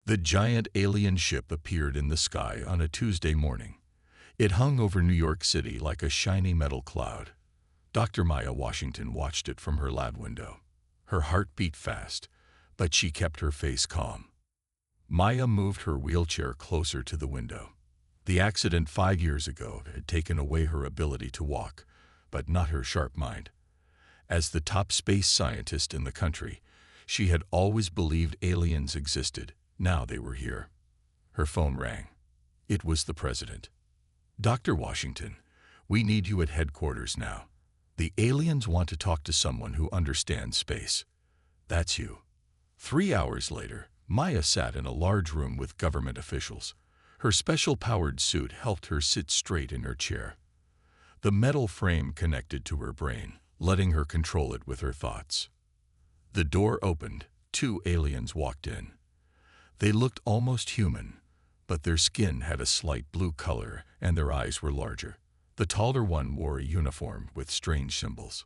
The giant alien ship appeared in the sky on a Tuesday morning. It hung over New York City like a shiny metal cloud. Dr. Maya Washington watched it from her lab window. Her heart beat fast, but she kept her face calm. Maya moved her wheelchair closer to the window. The accident 5 years ago had taken away her ability to walk, but not her sharp mind. As the top space scientist in the country, she had always believed aliens existed. Now they were here. Her phone rang. It was the president. "Dr. Washington, we need you at headquarters now. The aliens want to talk to someone who understands space." "That's you." 3 hours later, Maya sat in a large room with government officials. Her special-powered suit helped her sit straight in her chair. The metal frame connected to her brain, letting her control it with her thoughts. The door opened. 2 aliens walked in. They looked almost human, but their skin had a slight blue color and their eyes were larger. The taller one wore a uniform with strange symbols.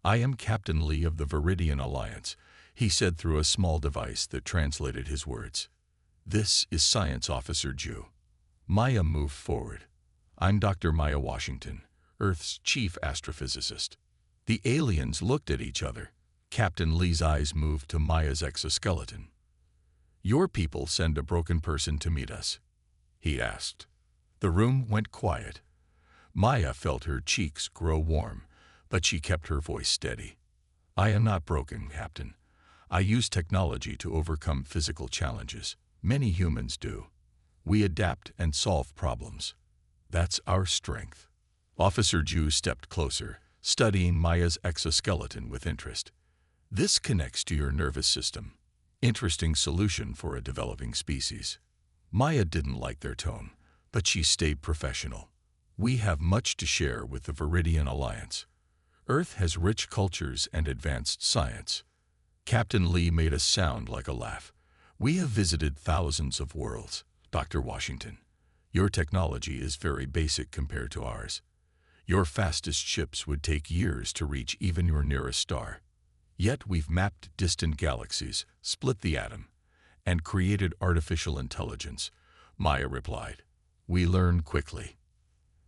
"I am Captain Lee of the Viridian Alliance," he said through a small device that translated his words. "This is Science Officer Ju." Maya moved forward. "I'm Dr. Maya Washington, Earth's chief astrophysicist." The aliens looked at each other. Captain Lee's eyes moved to Maya's exoskeleton. "Your people send a broken person to meet us?" he asked. The room went quiet. Maya felt her cheeks grow warm, but she kept her voice steady. "I am not broken, Captain. I use technology to overcome physical challenges. Many humans do. We adapt and solve problems. That's our strength." Officer Ju stepped closer, studying Maya's exoskeleton with interest. "This connects to your nervous system. Interesting solution for a developing species." Maya didn't like their tone, but she stayed professional. "We have much to share with the Viridian Alliance. Earth has rich cultures and advanced science." Captain Lee made a sound like a laugh. "We have visited thousands of worlds, Dr. Washington. Your technology is very basic compared to ours. Your fastest ships would take years to reach even your nearest star. Yet we've mapped distant galaxies, split the atom, and created artificial intelligence," Maya replied. "We learn quickly."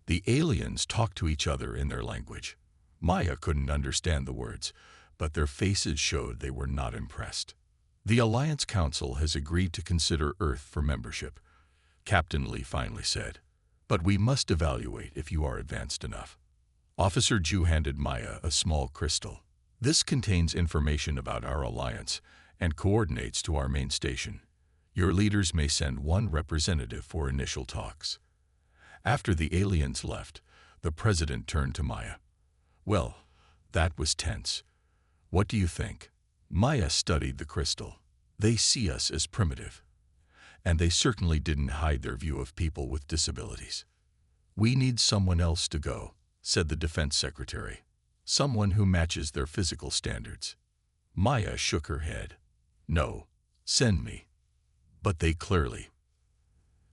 The aliens talked to each other in their language. Maya couldn't understand the words, but their faces showed they were not impressed. "The Alliance Council has agreed to consider Earth for membership," Captain Lee finally said. "But we must evaluate if you are advanced enough." Officer Ju handed Maya a small crystal. "This contains information about our alliance and coordinates to our main station. Your leaders may send one representative for initial talks." After the aliens left, the president turned to Maya. "Well, that was tense. What do you think?" Maya studied the crystal. "They see us as primitive. And they certainly didn't hide their view of people with disabilities." "We need someone else to go," said the defense secretary. "Someone who matches their physical standards." Maya shook her head. "No, send me." "But they clearly."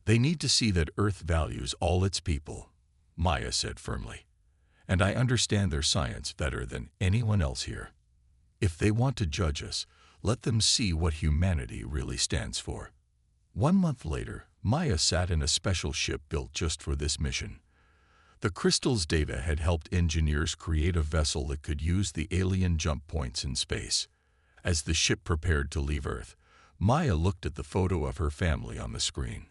"They need to see that Earth values all its people," Maya said firmly. "And I understand their science better than anyone else here. If they want to judge us, let them see what humanity really stands for." 1 month later, Maya sat in a special ship built just for this mission. The crystal's data had helped engineers create a vessel that could use the alien jump points in space. As the ship prepared to leave Earth, Maya looked at the photo of her family on the screen.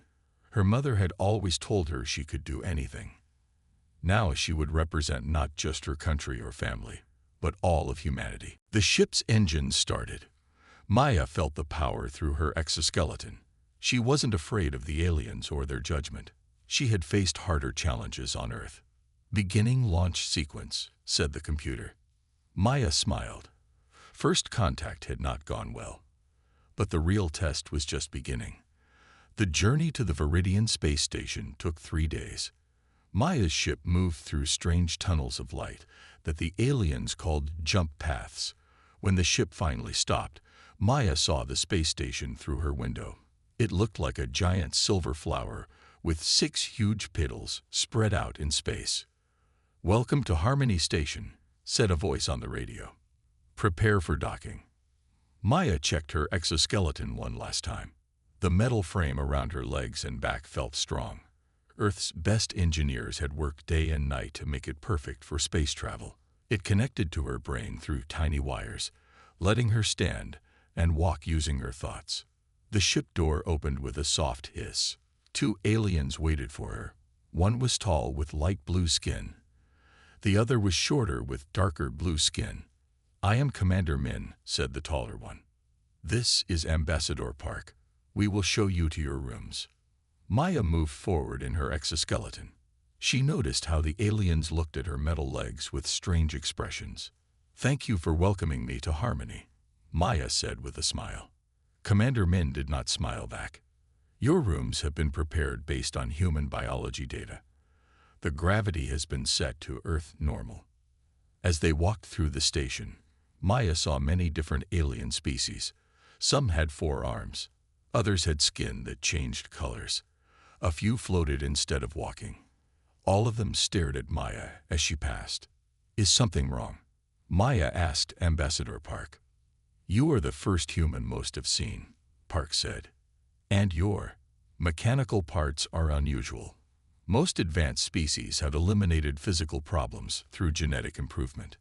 Her mother had always told her she could do anything. Now she would represent not just her country or family, but all of humanity. The ship's engines started. Maya felt the power through her exoskeleton. She wasn't afraid of the aliens or their judgment. She had faced harder challenges on Earth. "Beginning launch sequence," said the computer. Maya smiled. First contact had not gone well. But the real test was just beginning. The journey to the Viridian space station took 3 days. Maya's ship moved through strange tunnels of light that the aliens called jump paths. When the ship finally stopped, Maya saw the space station through her window. It looked like a giant silver flower with 6 huge petals spread out in space. "Welcome to Harmony Station," said a voice on the radio. "Prepare for docking." Maya checked her exoskeleton one last time. The metal frame around her legs and back felt strong. Earth's best engineers had worked day and night to make it perfect for space travel. It connected to her brain through tiny wires, letting her stand and walk using her thoughts. The ship door opened with a soft hiss. 2 aliens waited for her. One was tall with light blue skin. The other was shorter with darker blue skin. "I am Commander Min," said the taller one. "This is Ambassador Park. We will show you to your rooms." Maya moved forward in her exoskeleton. She noticed how the aliens looked at her metal legs with strange expressions. "Thank you for welcoming me to Harmony," Maya said with a smile. Commander Min did not smile back. "Your rooms have been prepared based on human biology data. The gravity has been set to Earth normal." As they walked through the station, Maya saw many different alien species. Some had 4 arms. Others had skin that changed colors. A few floated instead of walking. All of them stared at Maya as she passed. "Is something wrong?" Maya asked Ambassador Park. "You are the first human most have seen," Park said. "And your mechanical parts are unusual. Most advanced species have eliminated physical problems through genetic improvement."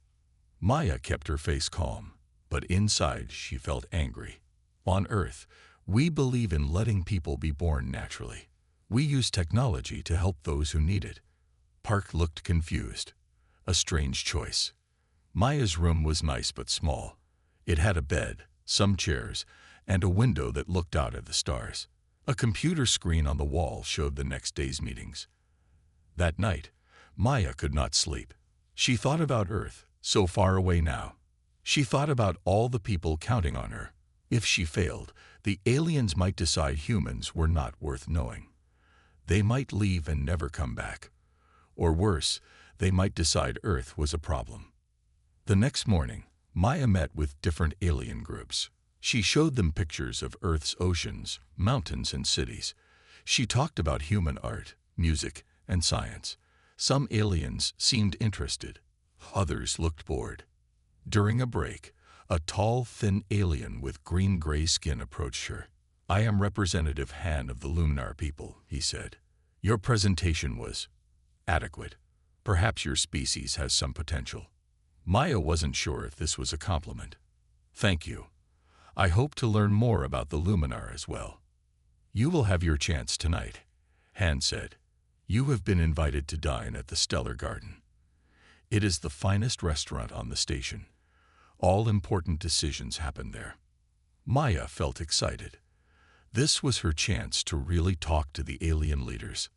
Maya kept her face calm, but inside she felt angry. "On Earth, we believe in letting people be born naturally. We use technology to help those who need it." Park looked confused. A strange choice. Maya's room was nice but small. It had a bed, some chairs, and a window that looked out at the stars. A computer screen on the wall showed the next day's meetings. That night, Maya could not sleep. She thought about Earth, so far away now. She thought about all the people counting on her. If she failed, the aliens might decide humans were not worth knowing. They might leave and never come back. Or worse, they might decide Earth was a problem. The next morning, Maya met with different alien groups. She showed them pictures of Earth's oceans, mountains, and cities. She talked about human art, music, and science. Some aliens seemed interested. Others looked bored. During a break, a tall, thin alien with green-gray skin approached her. "I am Representative Han of the Luminar people," he said. "Your presentation was adequate. Perhaps your species has some potential." Maya wasn't sure if this was a compliment. "Thank you. I hope to learn more about the Luminar as well." "You will have your chance tonight," Han said. "You have been invited to dine at the Stellar Garden. It is the finest restaurant on the station. All important decisions happen there." Maya felt excited. This was her chance to really talk to the alien leaders.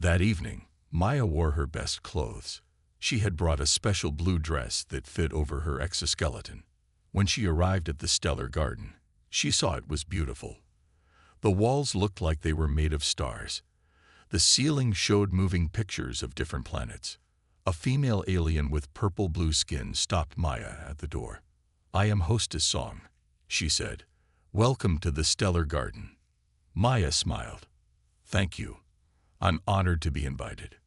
That evening, Maya wore her best clothes. She had brought a special blue dress that fit over her exoskeleton. When she arrived at the Stellar Garden, she saw it was beautiful. The walls looked like they were made of stars. The ceiling showed moving pictures of different planets. A female alien with purple-blue skin stopped Maya at the door. "I am Hostess Song," she said. "Welcome to the Stellar Garden." Maya smiled. "Thank you. I'm honored to be invited."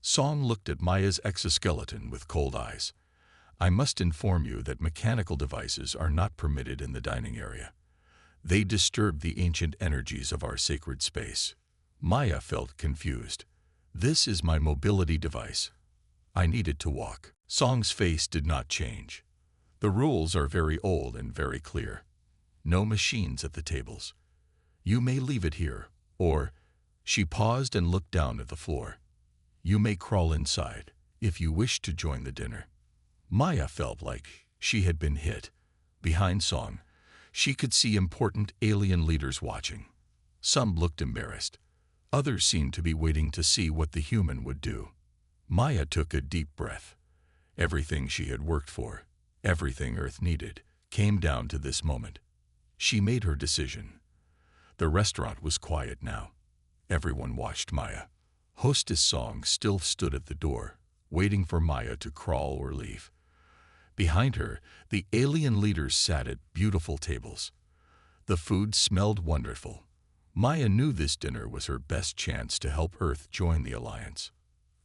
Song looked at Maya's exoskeleton with cold eyes. "I must inform you that mechanical devices are not permitted in the dining area. They disturb the ancient energies of our sacred space." Maya felt confused. "This is my mobility device. I need it to walk." Song's face did not change. "The rules are very old and very clear. No machines at the tables. You may leave it here, or—" She paused and looked down at the floor. "You may crawl inside, if you wish to join the dinner." Maya felt like she had been hit. Behind Song, she could see important alien leaders watching. Some looked embarrassed. Others seemed to be waiting to see what the human would do. Maya took a deep breath. Everything she had worked for, everything Earth needed, came down to this moment. She made her decision. The restaurant was quiet now. Everyone watched Maya. Hostess Song still stood at the door, waiting for Maya to crawl or leave. Behind her, the alien leaders sat at beautiful tables. The food smelled wonderful. Maya knew this dinner was her best chance to help Earth join the alliance.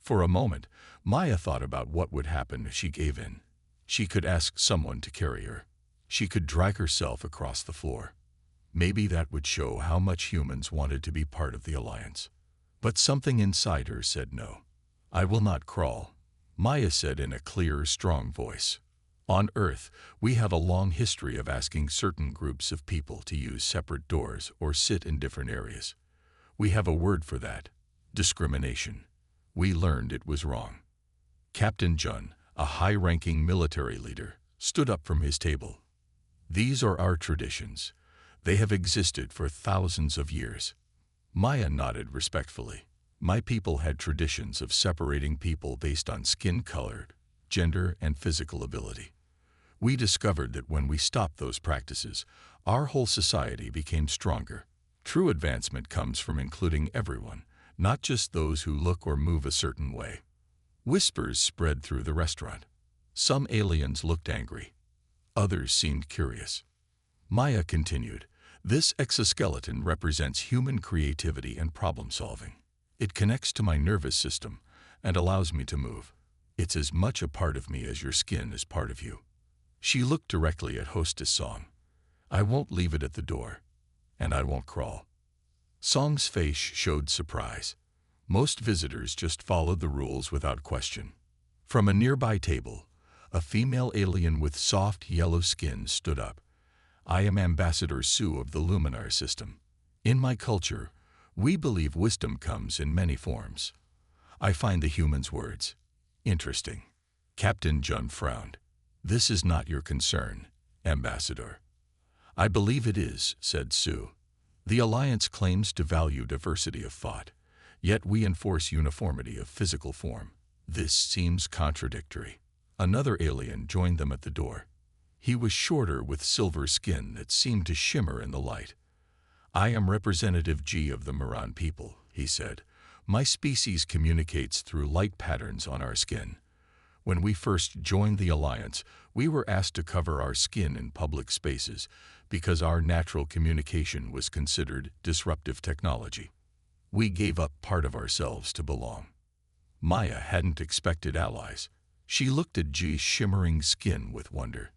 For a moment, Maya thought about what would happen if she gave in. She could ask someone to carry her. She could drag herself across the floor. Maybe that would show how much humans wanted to be part of the alliance. But something inside her said no. I will not crawl, Maya said in a clear, strong voice. On Earth, we have a long history of asking certain groups of people to use separate doors or sit in different areas. We have a word for that: discrimination. We learned it was wrong. Captain Jun, a high-ranking military leader, stood up from his table. These are our traditions. They have existed for thousands of years. Maya nodded respectfully. My people had traditions of separating people based on skin color, gender, and physical ability. We discovered that when we stopped those practices, our whole society became stronger. True advancement comes from including everyone, not just those who look or move a certain way. Whispers spread through the restaurant. Some aliens looked angry. Others seemed curious. Maya continued, "This exoskeleton represents human creativity and problem-solving. It connects to my nervous system and allows me to move. It's as much a part of me as your skin is part of you." She looked directly at Hostess Song. "I won't leave it at the door, and I won't crawl." Song's face showed surprise. Most visitors just followed the rules without question. From a nearby table, a female alien with soft yellow skin stood up. "I am Ambassador Su of the Luminar system. In my culture, we believe wisdom comes in many forms. I find the humans' words interesting." Captain Jun frowned. "This is not your concern, Ambassador." "I believe it is," said Su. "The Alliance claims to value diversity of thought, yet we enforce uniformity of physical form. This seems contradictory." Another alien joined them at the door. He was shorter with silver skin that seemed to shimmer in the light. "I am Representative G of the Moran people," he said. "My species communicates through light patterns on our skin. When we first joined the Alliance, we were asked to cover our skin in public spaces because our natural communication was considered disruptive technology. We gave up part of ourselves to belong." Maya hadn't expected allies. She looked at G's shimmering skin with wonder.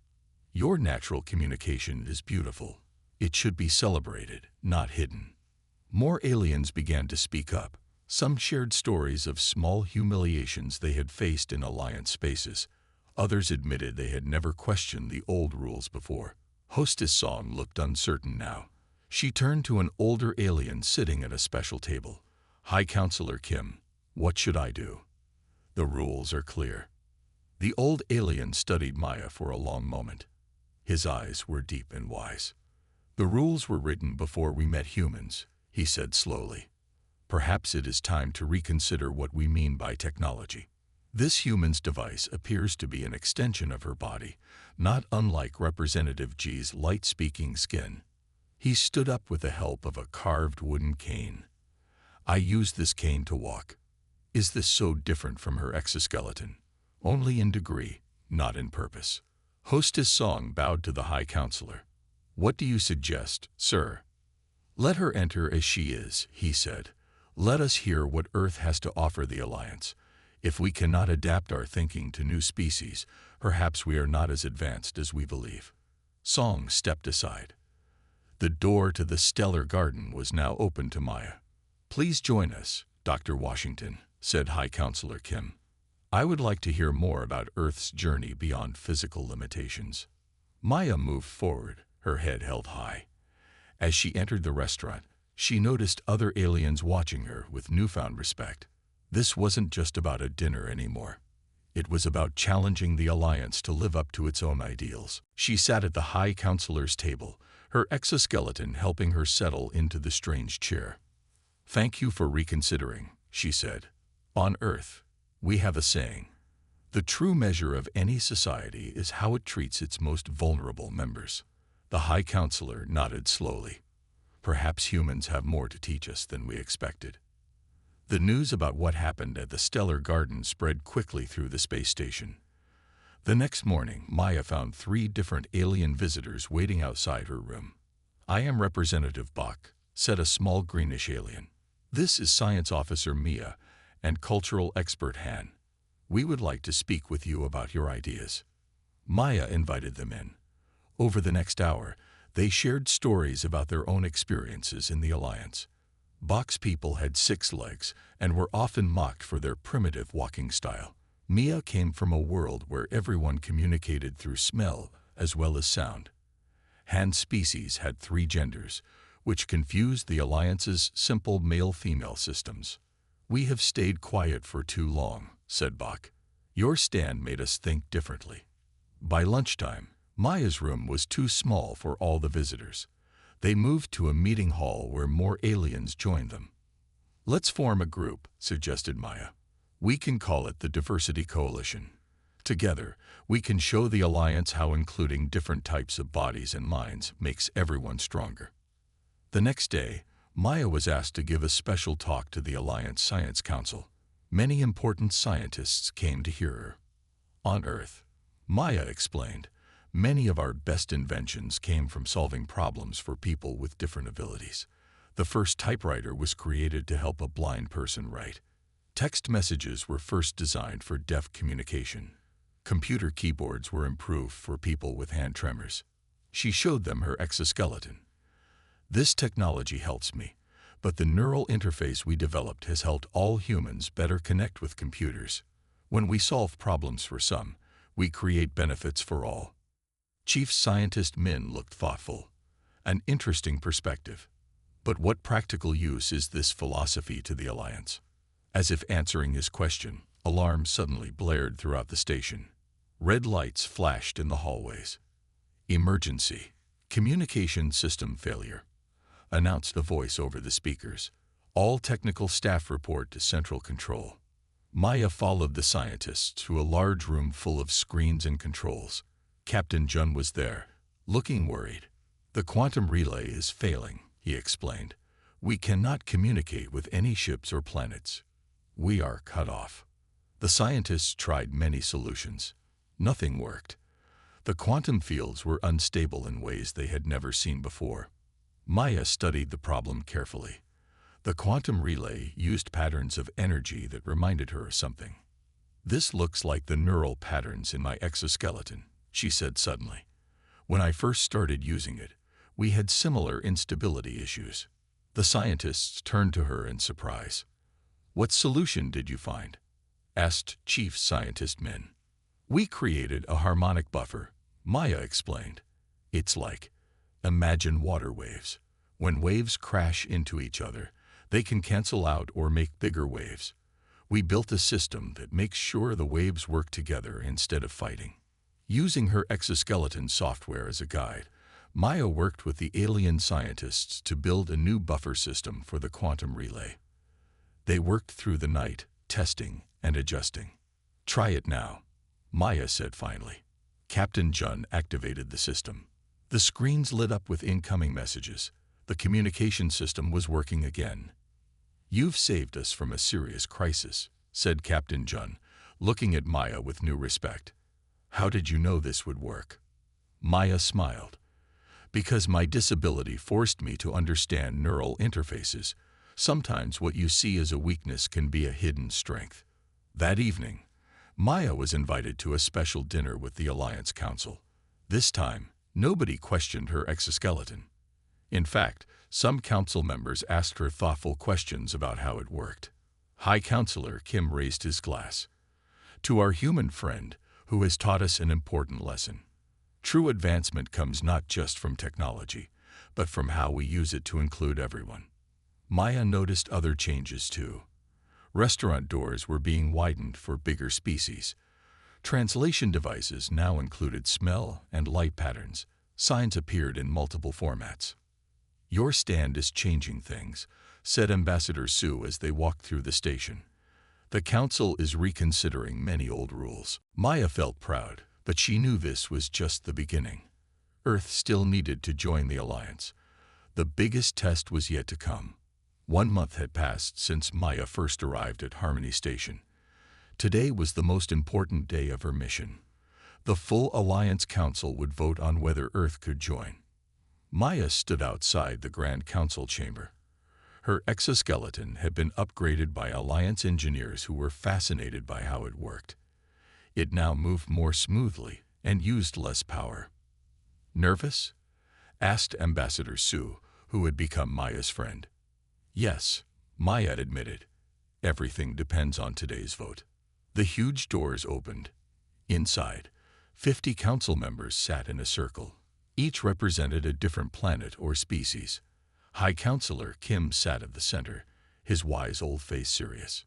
"Your natural communication is beautiful. It should be celebrated, not hidden." More aliens began to speak up. Some shared stories of small humiliations they had faced in Alliance spaces. Others admitted they had never questioned the old rules before. Hostess Song looked uncertain now. She turned to an older alien sitting at a special table. "High Counselor Kim, what should I do? The rules are clear." The old alien studied Maya for a long moment. His eyes were deep and wise. "The rules were written before we met humans," he said slowly. "Perhaps it is time to reconsider what we mean by technology. This human's device appears to be an extension of her body, not unlike Representative G's light-speaking skin." He stood up with the help of a carved wooden cane. "I use this cane to walk. Is this so different from her exoskeleton?" "Only in degree, not in purpose." Hostess Song bowed to the High Counselor. "What do you suggest, sir?" "Let her enter as she is," he said. "Let us hear what Earth has to offer the Alliance. If we cannot adapt our thinking to new species, perhaps we are not as advanced as we believe." Song stepped aside. The door to the stellar garden was now open to Maya. "Please join us, Dr. Washington," said High Counselor Kim. "I would like to hear more about Earth's journey beyond physical limitations." Maya moved forward, her head held high. As she entered the restaurant, she noticed other aliens watching her with newfound respect. This wasn't just about a dinner anymore. It was about challenging the Alliance to live up to its own ideals. She sat at the High Counselor's table, her exoskeleton helping her settle into the strange chair. "Thank you for reconsidering," she said. "On Earth, we have a saying. The true measure of any society is how it treats its most vulnerable members." The High Counselor nodded slowly. "Perhaps humans have more to teach us than we expected." The news about what happened at the Stellar Garden spread quickly through the space station. The next morning, Maya found 3 different alien visitors waiting outside her room. "I am Representative Bach," said a small greenish alien. "This is Science Officer Mia and Cultural Expert Han. We would like to speak with you about your ideas." Maya invited them in. Over the next hour, They shared stories about their own experiences in the Alliance. Box people had 6 legs and were often mocked for their primitive walking style. Mia came from a world where everyone communicated through smell as well as sound. Hand species had 3 genders, which confused the Alliance's simple male-female systems. "We have stayed quiet for too long," said Bach. "Your stand made us think differently." By lunchtime, Maya's room was too small for all the visitors. They moved to a meeting hall where more aliens joined them. "Let's form a group," suggested Maya. "We can call it the Diversity Coalition. Together, we can show the Alliance how including different types of bodies and minds makes everyone stronger." The next day, Maya was asked to give a special talk to the Alliance Science Council. Many important scientists came to hear her. "On Earth," Maya explained, "many of our best inventions came from solving problems for people with different abilities. The first typewriter was created to help a blind person write. Text messages were first designed for deaf communication. Computer keyboards were improved for people with hand tremors." She showed them her exoskeleton. "This technology helps me, but the neural interface we developed has helped all humans better connect with computers. When we solve problems for some, we create benefits for all." Chief Scientist Min looked thoughtful. An interesting perspective. But what practical use is this philosophy to the Alliance? As if answering his question, alarms suddenly blared throughout the station. Red lights flashed in the hallways. "Emergency. Communication system failure," announced a voice over the speakers. "All technical staff report to Central Control." Maya followed the scientists to a large room full of screens and controls. Captain Jun was there, looking worried. "The quantum relay is failing," he explained. "We cannot communicate with any ships or planets. We are cut off." The scientists tried many solutions. Nothing worked. The quantum fields were unstable in ways they had never seen before. Maya studied the problem carefully. The quantum relay used patterns of energy that reminded her of something. "This looks like the neural patterns in my exoskeleton," she said suddenly. "When I first started using it, we had similar instability issues." The scientists turned to her in surprise. "What solution did you find?" asked Chief Scientist Min. "We created a harmonic buffer," Maya explained. "It's like, imagine water waves. When waves crash into each other, they can cancel out or make bigger waves. We built a system that makes sure the waves work together instead of fighting." Using her exoskeleton software as a guide, Maya worked with the alien scientists to build a new buffer system for the quantum relay. They worked through the night, testing and adjusting. "Try it now," Maya said finally. Captain Jun activated the system. The screens lit up with incoming messages. The communication system was working again. "You've saved us from a serious crisis," said Captain Jun, looking at Maya with new respect. "How did you know this would work?" Maya smiled. "Because my disability forced me to understand neural interfaces. Sometimes what you see as a weakness can be a hidden strength." That evening, Maya was invited to a special dinner with the Alliance Council. This time, nobody questioned her exoskeleton. In fact, some council members asked her thoughtful questions about how it worked. High Counselor Kim raised his glass. "To our human friend, who has taught us an important lesson. True advancement comes not just from technology, but from how we use it to include everyone." Maya noticed other changes too. Restaurant doors were being widened for bigger species. Translation devices now included smell and light patterns. Signs appeared in multiple formats. "Your stand is changing things," said Ambassador Su as they walked through the station. "The council is reconsidering many old rules." Maya felt proud, but she knew this was just the beginning. Earth still needed to join the Alliance. The biggest test was yet to come. 1 month had passed since Maya first arrived at Harmony Station. Today was the most important day of her mission. The full Alliance Council would vote on whether Earth could join. Maya stood outside the Grand Council chamber. Her exoskeleton had been upgraded by Alliance engineers who were fascinated by how it worked. It now moved more smoothly and used less power. "Nervous?" asked Ambassador Sue, who had become Maya's friend. Yes, Maya admitted. Everything depends on today's vote. The huge doors opened. Inside, 50 council members sat in a circle. Each represented a different planet or species. High Counselor Kim sat at the center, his wise old face serious.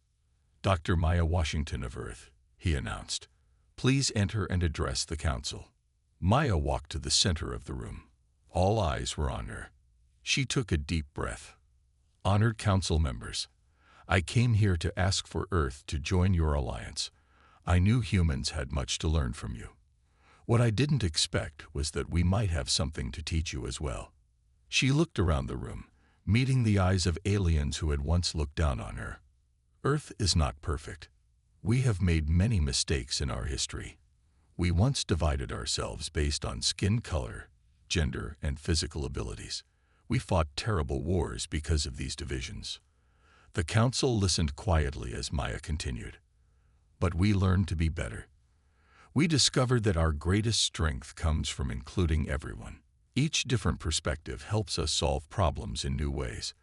"Dr. Maya Washington of Earth," he announced. "Please enter and address the council." Maya walked to the center of the room. All eyes were on her. She took a deep breath. "Honored council members, I came here to ask for Earth to join your alliance. I knew humans had much to learn from you. What I didn't expect was that we might have something to teach you as well." She looked around the room, meeting the eyes of aliens who had once looked down on her. "Earth is not perfect. We have made many mistakes in our history. We once divided ourselves based on skin color, gender, and physical abilities. We fought terrible wars because of these divisions." The council listened quietly as Maya continued. "But we learned to be better. We discovered that our greatest strength comes from including everyone. Each different perspective helps us solve problems in new ways.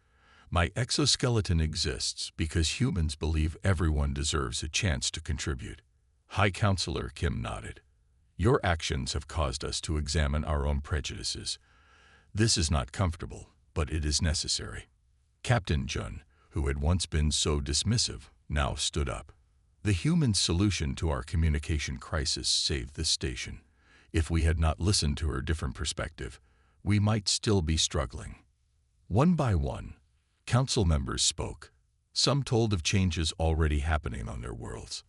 My exoskeleton exists because humans believe everyone deserves a chance to contribute." High Counselor Kim nodded. "Your actions have caused us to examine our own prejudices. This is not comfortable, but it is necessary." Captain Jun, who had once been so dismissive, now stood up. "The human solution to our communication crisis saved this station. If we had not listened to her different perspective, we might still be struggling." One by one, council members spoke. Some told of changes already happening on their worlds.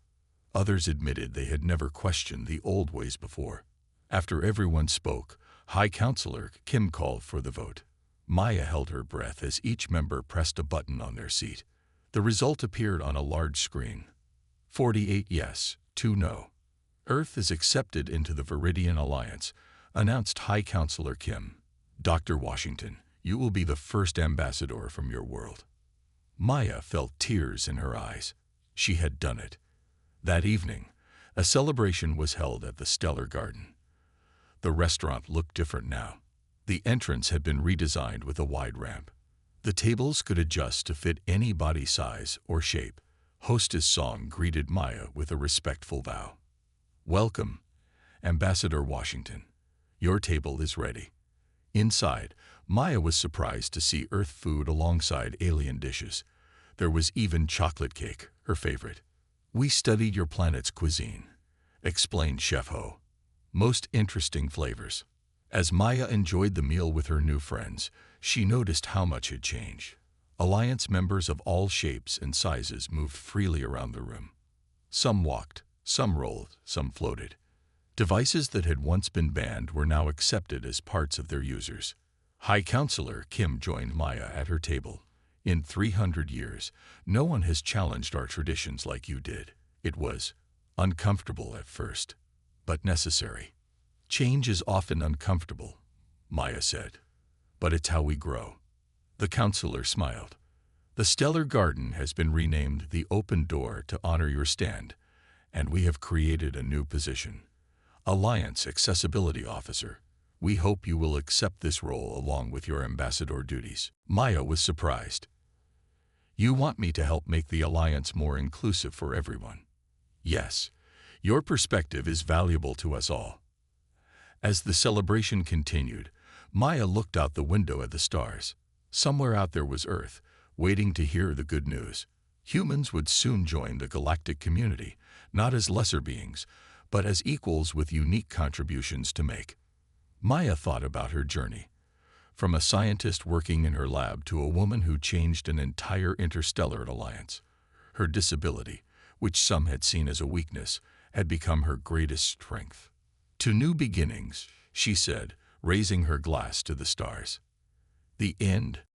Others admitted they had never questioned the old ways before. After everyone spoke, High Counselor Kim called for the vote. Maya held her breath as each member pressed a button on their seat. The result appeared on a large screen. 48 yes, 2 no. "Earth is accepted into the Viridian Alliance," announced High Counselor Kim. "Dr. Washington, you will be the first ambassador from your world." Maya felt tears in her eyes. She had done it. That evening, a celebration was held at the Stellar Garden. The restaurant looked different now. The entrance had been redesigned with a wide ramp. The tables could adjust to fit any body size or shape. Hostess Song greeted Maya with a respectful bow. "Welcome, Ambassador Washington. Your table is ready." Inside, Maya was surprised to see Earth food alongside alien dishes. There was even chocolate cake, her favorite. "We studied your planet's cuisine," explained Chef Ho. "Most interesting flavors." As Maya enjoyed the meal with her new friends, she noticed how much had changed. Alliance members of all shapes and sizes moved freely around the room. Some walked, some rolled, some floated. Devices that had once been banned were now accepted as parts of their users. High Counselor Kim joined Maya at her table. "In 300 years, no one has challenged our traditions like you did. It was uncomfortable at first, but necessary." "Change is often uncomfortable," Maya said, "but it's how we grow." The counselor smiled. "The Stellar Garden has been renamed the Open Door to honor your stand, and we have created a new position, Alliance Accessibility Officer. We hope you will accept this role along with your ambassador duties." Maya was surprised. "You want me to help make the Alliance more inclusive for everyone?" "Yes, your perspective is valuable to us all." As the celebration continued, Maya looked out the window at the stars. Somewhere out there was Earth, waiting to hear the good news. Humans would soon join the galactic community, not as lesser beings, but as equals with unique contributions to make. Maya thought about her journey. From a scientist working in her lab to a woman who changed an entire interstellar alliance. Her disability, which some had seen as a weakness, had become her greatest strength. "To new beginnings," she said, raising her glass to the stars. "The end